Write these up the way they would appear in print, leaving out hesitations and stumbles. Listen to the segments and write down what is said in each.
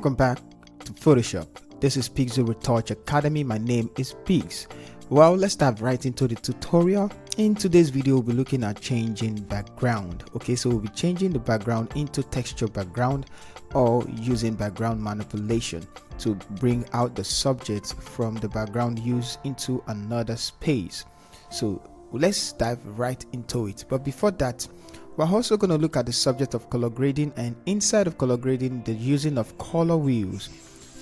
Welcome back to Photoshop. This is Pixel Retouch Academy. My name is Pigs. Well, let's dive right into the tutorial. In today's video, we'll be looking at changing background. Okay, so we'll be changing the background into texture background or using background manipulation to bring out the subject from the background used into another space. So let's dive right into it. But before that, we're also going to look at the subject of color grading, and inside of color grading, the using of color wheels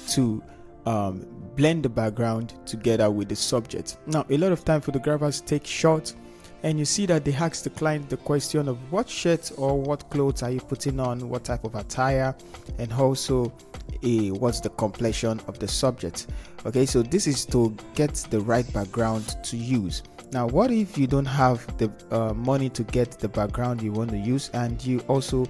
to blend the background together with the subject. Now, a lot of time photographers take shots and you see that they ask the client the question of what shirt or what clothes are you putting on, what type of attire, and also what's the complexion of the subject. Okay, so this is to get the right background to use. Now, what if you don't have the money to get the background you want to use, and you also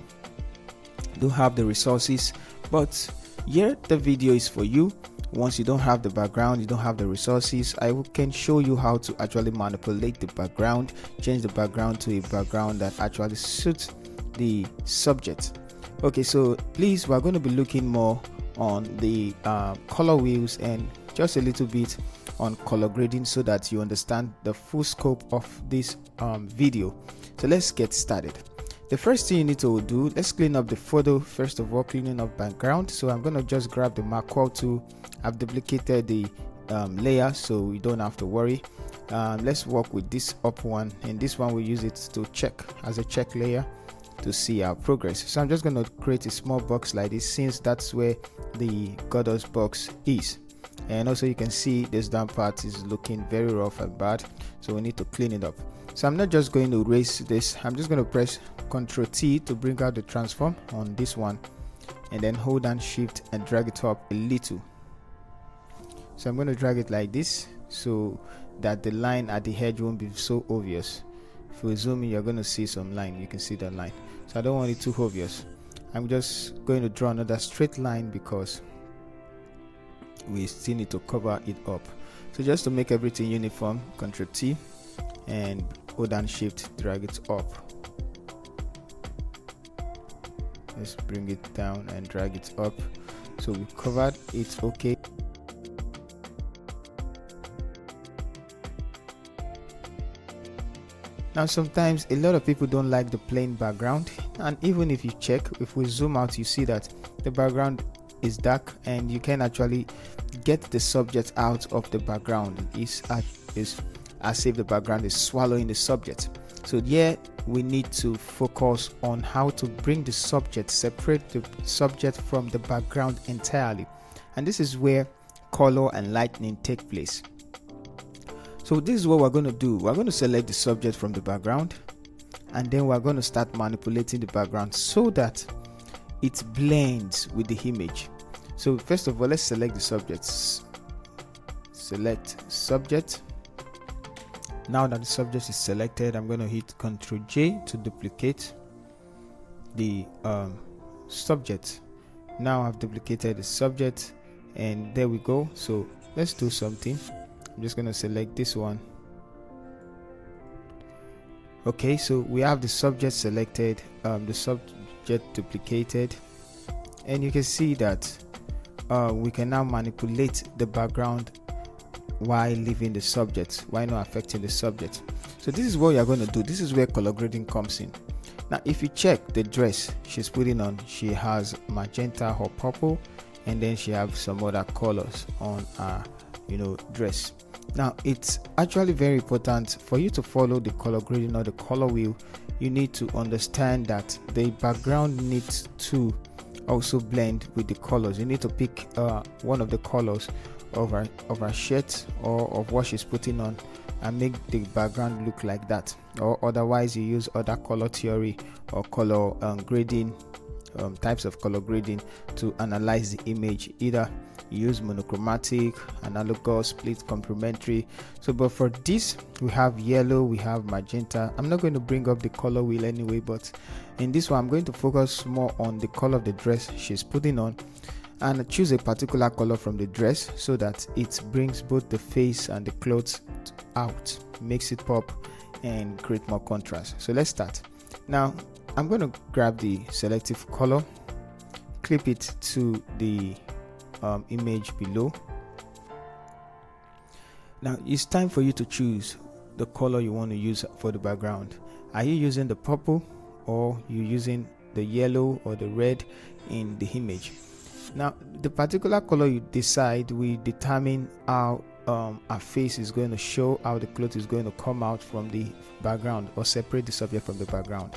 don't have the resources? But here the video is for you. Once you don't have the background, you don't have the resources, I can show you how to actually manipulate the background, change the background to a background that actually suits the subject. Okay, so please, we're going to be looking more on the color wheels and just a little bit on color grading so that you understand the full scope of this video. So let's get started. The first thing you need to do, let's clean up the photo. First of all, cleaning up background. So I'm going to just grab the marquee tool. I've duplicated the layer so we don't have to worry. Let's work with this up one, and this one we use it to check as a check layer to see our progress. So I'm just going to create a small box like this, since that's where the Godot's box is. And also you can see this down part is looking very rough and bad, so we need to clean it up. So I'm not just going to erase this, I'm just going to press Ctrl T to bring out the transform on this one, and then hold down Shift and drag it up a little. So I'm going to drag it like this so that the line at the edge won't be so obvious. If we zoom in, you're going to see some line, you can see that line. So I don't want it too obvious. I'm just going to draw another straight line because we still need to cover it up. So just to make everything uniform, Ctrl T and hold down Shift, drag it up. Let's bring it down and drag it up. So we covered it. Okay, now sometimes a lot of people don't like the plain background, and even if you check, if we zoom out, you see that the background is dark and you can actually get the subject out of the background. It's as if the background is swallowing the subject. So yeah, we need to focus on how to bring the subject, separate the subject from the background entirely, and this is where color and lighting take place. So this is what we're going to do. We're going to select the subject from the background, and then we're going to start manipulating the background so that it blends with the image. So first of all, let's select the subjects. Select subject. Now that the subject is selected, I'm going to hit Ctrl J to duplicate the subject. Now I've duplicated the subject, and there we go. So let's do something. I'm just going to select this one. Okay, so we have the subject selected, the subject duplicated, and you can see that we can now manipulate the background while leaving the subject, while not affecting the subject. So this is what you're going to do. This is where color grading comes in. Now if you check the dress she's putting on, she has magenta or purple, and then she has some other colors on her dress. Now it's actually very important for you to follow the color grading or the color wheel. You need to understand that the background needs to also blend with the colors. You need to pick one of the colors of her shirt or of what she's putting on and make the background look like that, or otherwise you use other color theory or color grading, types of color grading to analyze the image. Either you use monochromatic, analogous, split, complementary. So but for this we have yellow, we have magenta. I'm not going to bring up the color wheel anyway, but in this one I'm going to focus more on the color of the dress she's putting on, and choose a particular color from the dress so that it brings both the face and the clothes out, makes it pop and create more contrast. So let's start. Now I'm going to grab the selective color, clip it to the image below. Now it's time for you to choose the color you want to use for the background. Are you using the purple, or you using the yellow or the red in the image? Now the particular color you decide will determine how our face is going to show, how the cloth is going to come out from the background, or separate the subject from the background.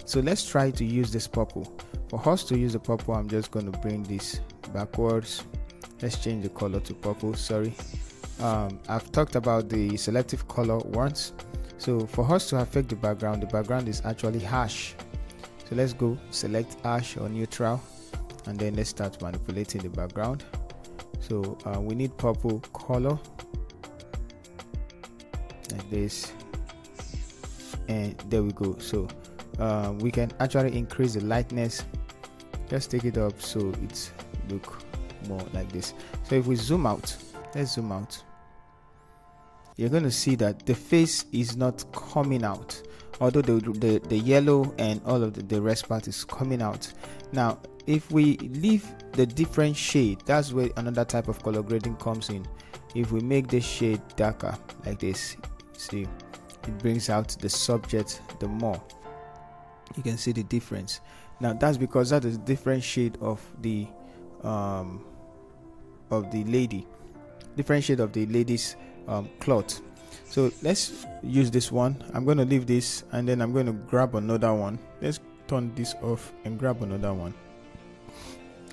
So let's try to use this purple. For us to use the purple, I'm just going to bring this backwards. Let's change the color to purple. Sorry, I've talked about the selective color once. So for us to affect the background is actually harsh. So let's go select harsh or neutral, and then let's start manipulating the background. So we need purple color like this, and there we go. So we can actually increase the lightness. Just take it up so it's look more like this. So if we zoom out, let's zoom out, you're going to see that the face is not coming out, although the yellow and all of the rest part is coming out. Now if we leave the different shade, that's where another type of color grading comes in. If we make this shade darker like this, see, it brings out the subject the more. You can see the difference. Now that's because that is a different shade of the lady, different shade of the lady's cloth. So let's use this one. I'm going to leave this, and then I'm going to grab another one. Let's turn this off and grab another one,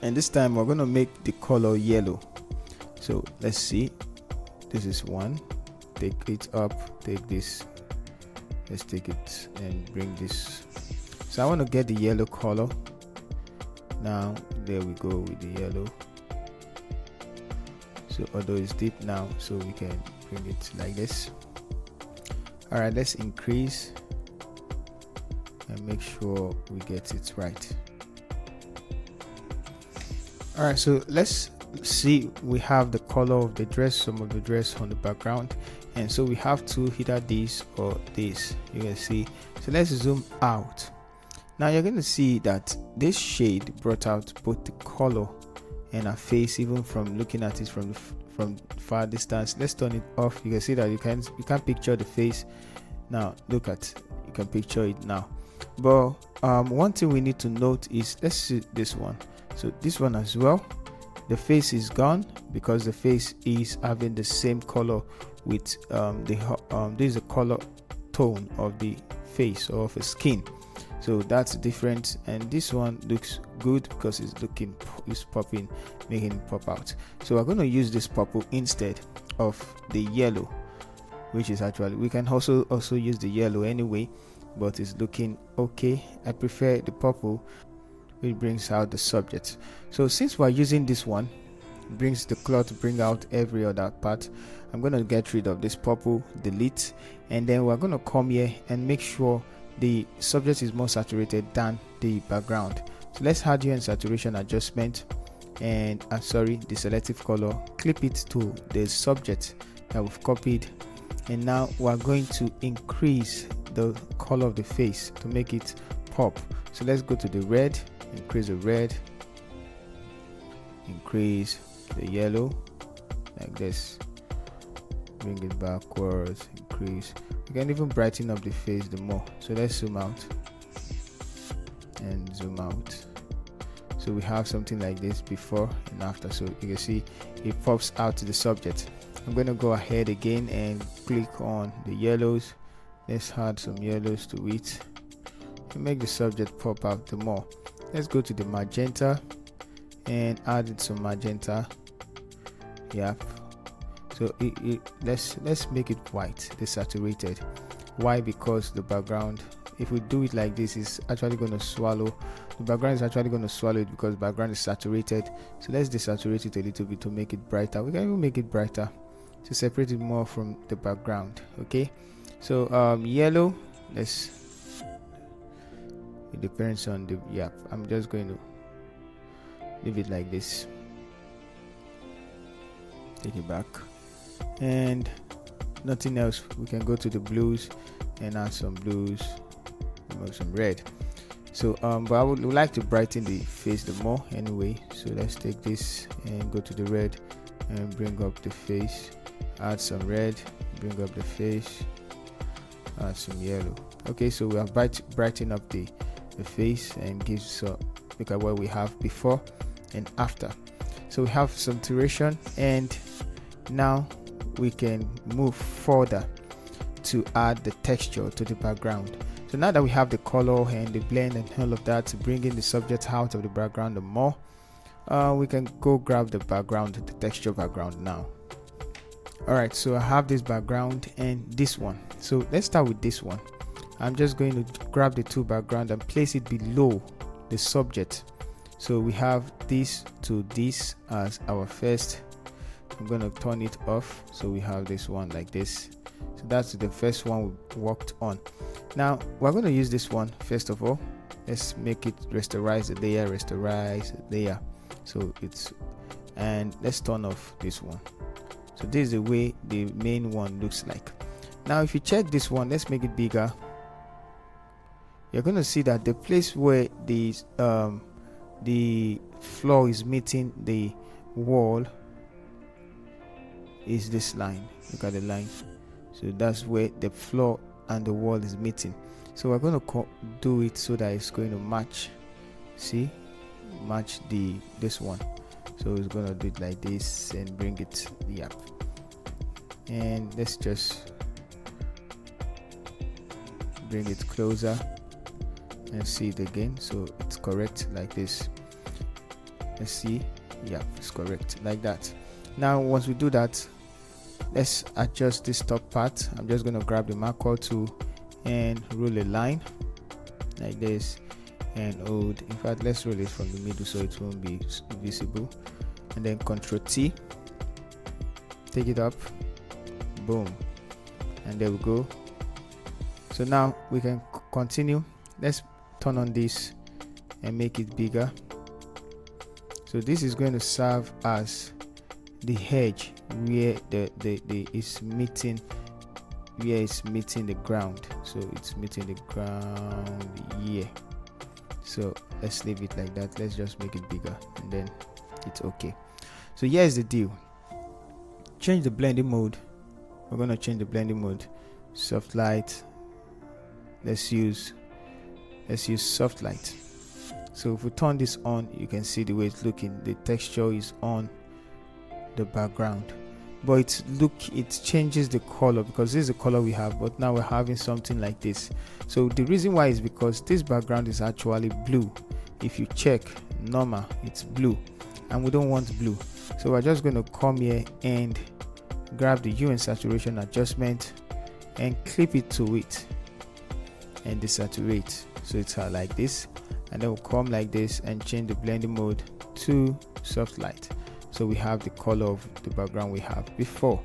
and this time we're going to make the color yellow. So let's see, this is one, take it up, take this, let's take it and bring this. So I want to get the yellow color. Now there we go with the yellow. So although it's deep now, so we can bring it like this. All right, let's increase and make sure we get it right. All right, so let's see, we have the color of the dress, some of the dress on the background, and so we have to either this or this, you can see. So let's zoom out. Now you're going to see that this shade brought out both the color and our face, even from looking at it from far distance. Let's turn it off. You can see that you can't picture the face. Now look at, you can picture it now. But one thing we need to note is, let's see this one. So this one as well, the face is gone because the face is having the same color with this is the color tone of the face or of a skin. So that's different, and this one looks good because it's popping, making it pop out. So we're going to use this purple instead of the yellow, which is actually, we can also use the yellow anyway, but it's looking okay. I prefer the purple, which brings out the subject. So since we're using this one, brings the cloth to bring out every other part, I'm going to get rid of this purple, delete, and then we're going to come here and make sure the subject is more saturated than the background. So let's add here in saturation adjustment, and I'm sorry, the selective color, clip it to the subject that we've copied, and now we're going to increase the color of the face to make it pop. So let's go to the red, increase the red, increase the yellow like this, bring it backwards, increase. You can even brighten up the face the more. So let's zoom out and zoom out. So we have something like this before and after. So you can see it pops out to the subject. I'm going to go ahead again and click on the yellows. Let's add some yellows to it to make the subject pop out the more. Let's go to the magenta and add some magenta. Yep. So let's make it white, desaturated. Why? Because the background, if we do it like this, is actually going to swallow. The background is actually going to swallow it because the background is saturated. So let's desaturate it a little bit to make it brighter. We can even make it brighter to separate it more from the background. Okay. So yellow, it depends on the, yeah, I'm just going to leave it like this. Take it back. And nothing else. We can go to the blues and add some blues, remove some red. So but I would like to brighten the face the more anyway. So let's take this and go to the red and bring up the face, add some red, bring up the face, add some yellow. Okay, so we have brightened up the face and gives look at what we have before and after. So we have some duration, and now we can move further to add the texture to the background. So now that we have the color and the blend and all of that to bring in the subject out of the background the more, we can go grab the background, the texture background now. Alright, so I have this background and this one. So let's start with this one. I'm just going to grab the two background and place it below the subject. So we have this to this as our first. I'm going to turn it off, so we have this one like this. So that's the first one we worked on. Now we're going to use this one first of all. Let's make it rasterize the layer, rasterize the layer. So it's, and let's turn off this one. So this is the way the main one looks like. Now if you check this one, let's make it bigger. You're going to see that the place where the floor is meeting the wall is this line. Look at the line. So that's where the floor and the wall is meeting. So we're going to do it so that it's going to match. See, match this one. So it's going to do it like this and bring it up. And let's just bring it closer and see it again. So it's correct like this. Let's see. Yeah, it's correct like that. Now once we do that, let's adjust this top part. I'm just going to grab the marker tool and roll a line like this and hold. In fact, let's roll it from the middle so it won't be visible, and then Ctrl T, take it up, boom, and there we go. So now we can continue. Let's turn on this and make it bigger. So this is going to serve as the edge where the is meeting, where it's meeting the ground. So it's meeting the ground here. So let's leave it like that. Let's just make it bigger and then it's okay. So here's the deal. Change the blending mode. We're going to change the blending mode. Soft light. Let's use soft light. So if we turn this on, you can see the way it's looking. The texture is on the background, but it changes the color because this is the color we have, but now we're having something like this. So the reason why is because this background is actually blue. If you check normal, it's blue, and we don't want blue. So we're just going to come here and grab the hue and saturation adjustment and clip it to it and desaturate. So it's like this, and then we'll come like this and change the blending mode to soft light. So we have the color of the background we have before.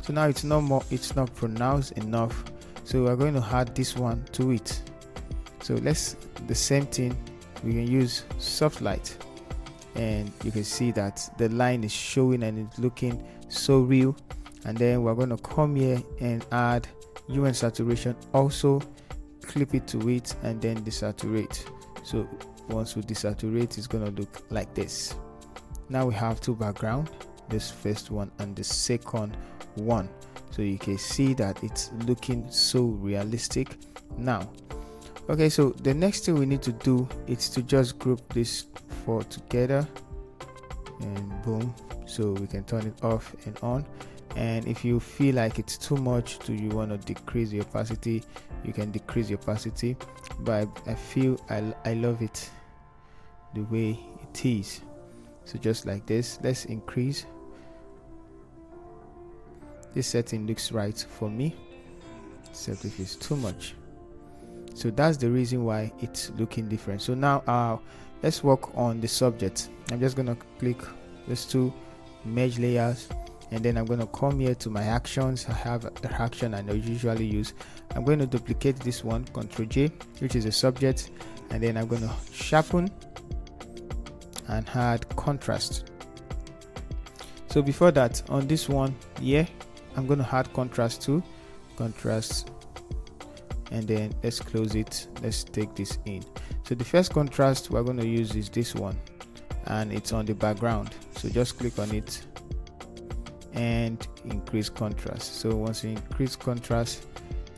So now it's not pronounced enough. So we're going to add this one to it. So let's the same thing. We can use soft light, and you can see that the line is showing and it's looking so real. And then we're going to come here and add hue and saturation, also clip it to it and then desaturate. So once we desaturate, it's going to look like this. Now we have two background, this first one and the second one. So you can see that it's looking so realistic now. Okay, so the next thing we need to do is to just group this four together and boom. So we can turn it off and on. And if you feel like it's too much, you want to decrease the opacity, you can decrease the opacity. But I feel I love it the way it is. So just like this, let's increase. This setting looks right for me, except if it's too much. So that's the reason why it's looking different. So now let's work on the subject. I'm just going to click these two merge layers, and then I'm going to come here to my actions. I have the action I usually use. I'm going to duplicate this one, Ctrl J, which is the subject, and then I'm going to sharpen and add contrast. So before that, on this one here, I'm going to add contrast to contrast, and then let's close it. Let's take this in. So the first contrast we're going to use is this one, and it's on the background. So just click on it and increase contrast. So once you increase contrast,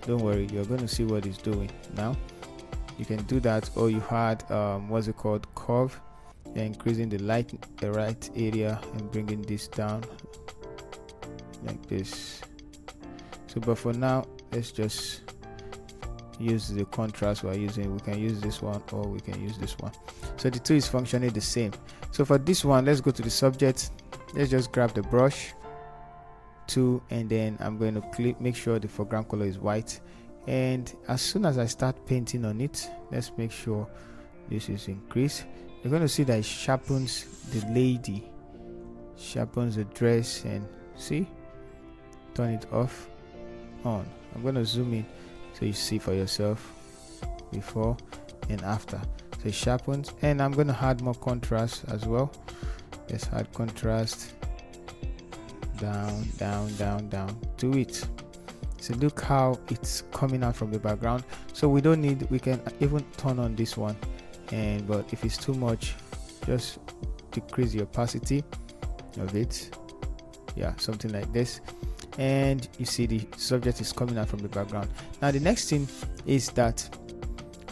don't worry, you're going to see what it's doing. Now you can do that, or you had what's it called, curve. You're increasing the right area and bringing this down like this. So but for now, let's just use the contrast we're using. We can use this one or we can use this one. So the two is functioning the same. So for this one, let's go to the subject. Let's just grab the brush tool, and then I'm going to make sure the foreground color is white. And as soon as I start painting on it, let's make sure this is increased. You're going to see that it sharpens the lady, sharpens the dress, and see, turn it off, on. I'm going to zoom in so you see for yourself before and after. So it sharpens, and I'm going to add more contrast as well. Let's add contrast down, down, down, down to it. So look how it's coming out from the background. So we don't need, we can even turn on this one, and but if it's too much, just decrease the opacity of it. Yeah, something like this. And you see the subject is coming out from the background. Now the next thing is that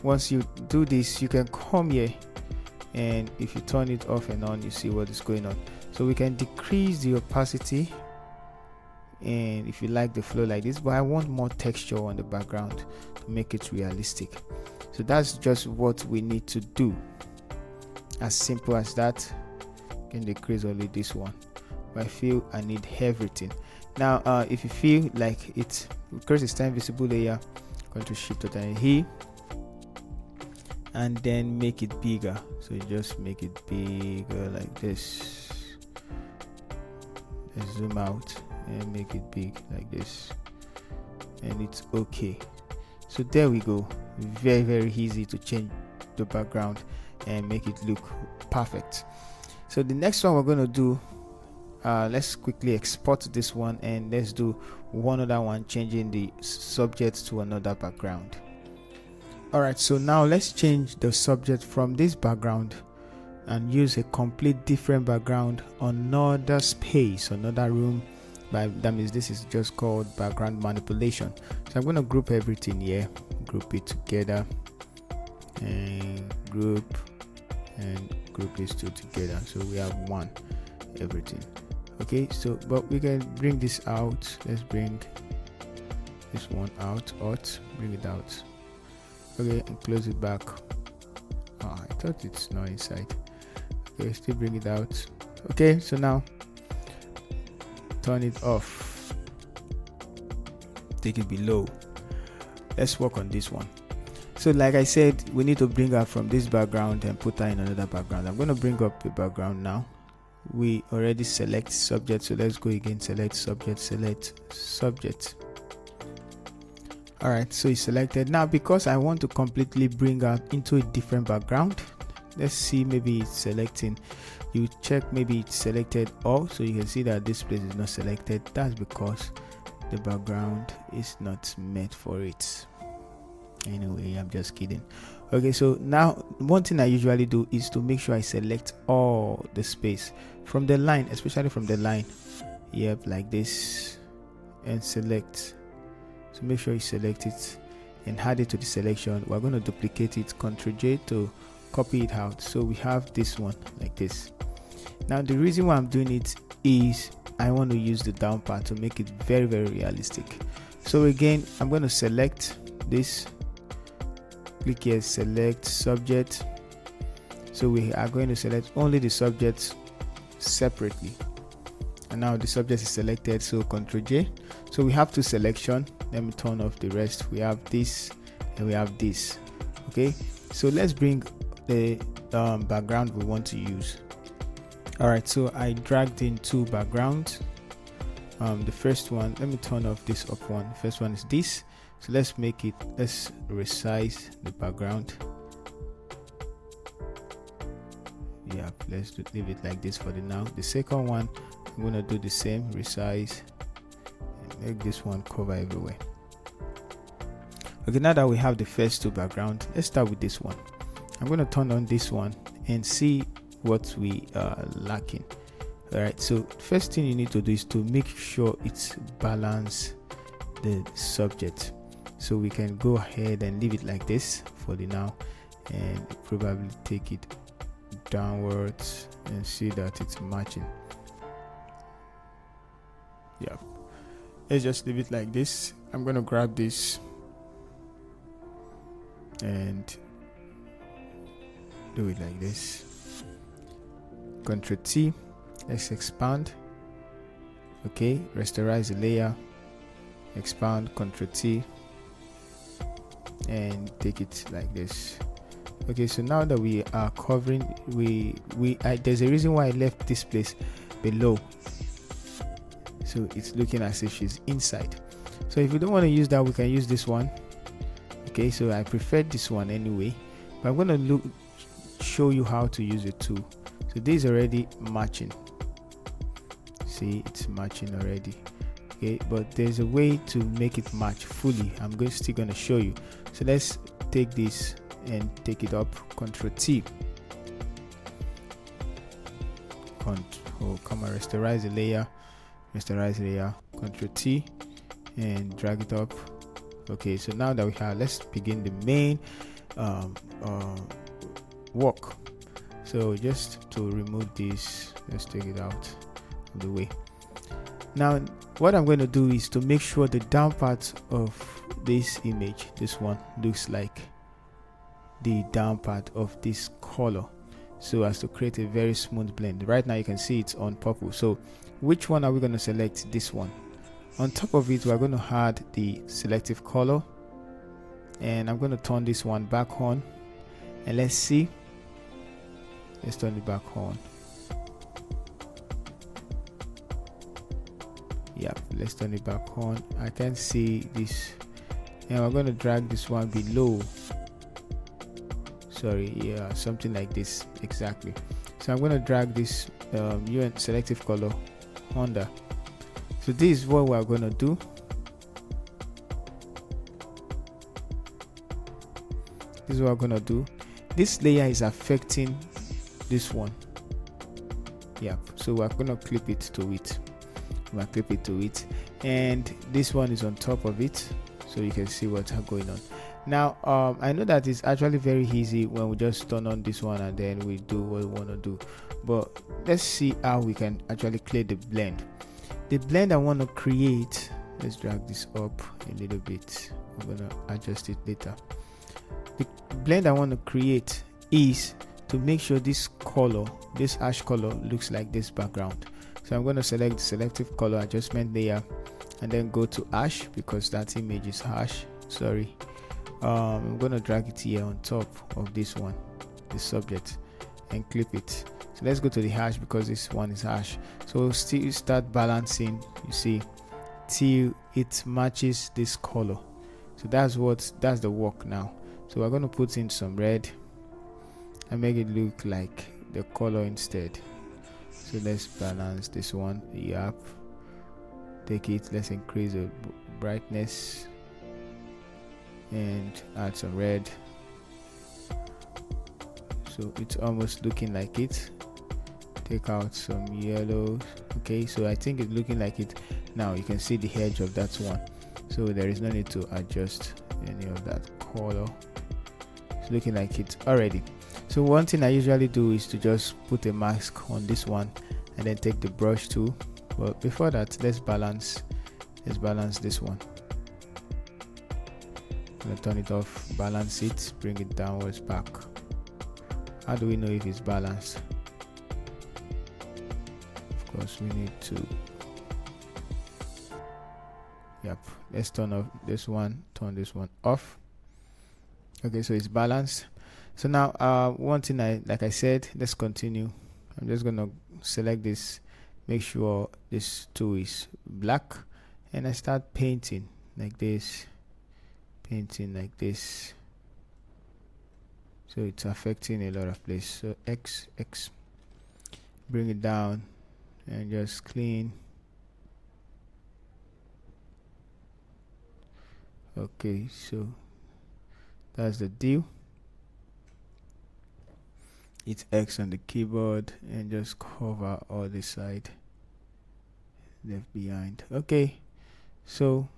once you do this, you can come here, and if you turn it off and on, you see what is going on. So we can decrease the opacity, and if you like the flow like this, but I want more texture on the background to make it realistic. So that's just what we need to do, as simple as that. You can decrease only this one, but I feel I need everything. Now if you feel like it's because it's time visible layer, going to shift to here and then make it bigger. So you just make it bigger like this. Let's zoom out and make it big like this, and it's okay. So there we go. Very, very easy to change the background and make it look perfect. So the next one we're going to do, let's quickly export this one, and let's do one other one, changing the subject to another background. Alright, so now let's change the subject from this background and use a complete different background, another space, another room. That means this is just called background manipulation. So I'm going to group everything here, group it together, and group these two together. So we have one, everything. Okay, so but we can bring this out. Let's bring this one out, bring it out. Okay, and close it back. I thought it's not inside. Okay, still bring it out. Okay, so now turn it off, take it below. Let's work on this one. So like I said, we need to bring her from this background and put her in another background. I'm going to bring up the background now. We already select subject, so let's go again, select subject, select subject. Alright, so it's selected. Now because I want to completely bring her into a different background, let's see, maybe it's selecting. You check, maybe it's selected all, so you can see that this place is not selected. That's because the background is not meant for it. Anyway, I'm just kidding. Okay, so now one thing I usually do is to make sure I select all the space from the line, especially from the line. Yep, like this, and select. So make sure you select it and add it to the selection. We're going to duplicate it, Ctrl J to copy it out. So we have this one like this. Now the reason why I'm doing it is I want to use the down part to make it very, very realistic. So again, I'm going to select this, click here, select subject. So we are going to select only the subjects separately, and now the subject is selected, so Ctrl J. So we have two selection. Let me turn off the rest. We have this and we have this. Okay, so let's bring the background we want to use. Alright, so I dragged in two backgrounds. The first one, let me turn off this up one. The first one is this. So let's make it, let's resize the background. Yeah, let's leave it like this for the now. The second one, I'm going to do the same, resize, and make this one cover everywhere. Okay, now that we have the first two background, let's start with this one. I'm going to turn on this one and see what we are lacking. All right, so first thing you need to do is to make sure it's balance the subject. So we can go ahead and leave it like this for the now, and probably take it downwards and see that it's matching. Yeah, let's just leave it like this. I'm going to grab this and do it like this. Ctrl T. Let's expand. Okay, rasterize the layer, expand, Ctrl T, and take it like this. Okay, so now that we are covering, there's a reason why I left this place below, so it's looking as if she's inside. So if you don't want to use that, we can use this one. Okay, so I prefer this one anyway, but I'm going to show you how to use it too. So this is already matching. See, it's matching already. Okay, but there's a way to make it match fully. I'm still going to show you. So let's take this and take it up. Ctrl T. Come on, rasterize the layer. Rasterize the layer. Ctrl T and drag it up. Okay, so now that we have, let's begin the main work. So just to remove this, let's take it out of the way. Now what I'm going to do is to make sure the down part of this image, this one, looks like the down part of this color, so as to create a very smooth blend. Right now you can see it's on purple. So which one are we going to select? This one. On top of it, we're going to add the selective color, and I'm going to turn this one back on, and let's see. Let's turn it back on. Yeah, let's turn it back on. I can see this, and we're going to drag this one below. Sorry, yeah, something like this exactly. So I'm going to drag this UN selective color under. So this is what we're going to do. This is what we're going to do. This layer is affecting this one. Yeah, so we're going to clip it to it. We'll clip it to it, and this one is on top of it, so you can see what's going on. Now I know that it's actually very easy when we just turn on this one and then we do what we want to do, but let's see how we can actually clear the blend. The blend I want to create, let's drag this up a little bit. I'm gonna adjust it later. The blend I want to create is to make sure this color, this ash color, looks like this background. So I'm going to select the selective color adjustment layer and then go to ash, because that image is ash. Sorry. I'm going to drag it here on top of this one, the subject, and clip it. So let's go to the hash, because this one is hash. So still start balancing, you see, till it matches this color. So that's the work now. So we're going to put in some red and make it look like the color instead. So let's balance this one. Yep, take it, let's increase the brightness and add some red, so it's almost looking like it. Take out some yellow. Okay, so I think it's looking like it now. You can see the edge of that one, so there is no need to adjust any of that color. It's looking like it already. So one thing I usually do is to just put a mask on this one and then take the brush tool. But before that, let's balance this one. I'm gonna turn it off, balance it, bring it downwards back. How do we know if it's balanced? Of course we need to, yep, let's turn off this one, turn this one off. Okay, so it's balanced. So now one thing, like I said, let's continue. I'm just gonna select this, make sure this tool is black, and I start painting like this, so it's affecting a lot of places. So X, bring it down and just clean. Okay, so that's the deal. hit X on the keyboard and just cover all this side left behind. Okay, so